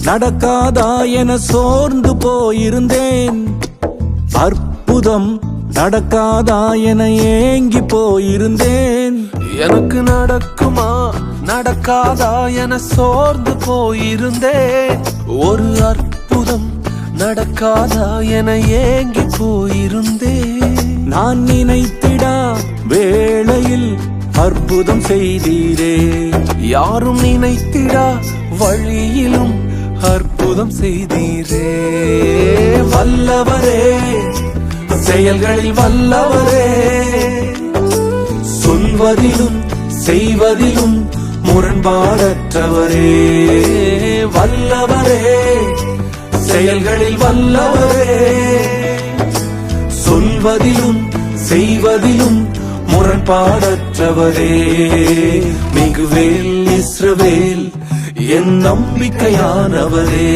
நடக்காதா என சோர்ந்து போயிருந்தேன். அற்புதம் நடக்காதா என ஏங்கி போயிருந்தேன். எனக்கு நடக்குமா நடக்காதா என சோர்ந்து போயிருந்தேன். ஒரு அற்புதம் நடக்காதா என ஏங்கி போயிருந்தேன். நான் நினைத்திடா வேளையில் அற்புதம் செய்தீரே. யாரும் நினைத்திடா வழியிலும் அற்புதம் செய்தீரே. வல்லவரே, செயல்களில் வல்லவரே, சொல்வதிலும் செய்வதிலும் முரண்பாடற்றவரே. வல்லவரே, செயல்களில் வல்லவரே, சொல்வதிலும் செய்வதிலும் முரண்பாடற்றவரே. மிகுவேல் இஸ்ரவேல் என் நம்பிக்கையானவரே.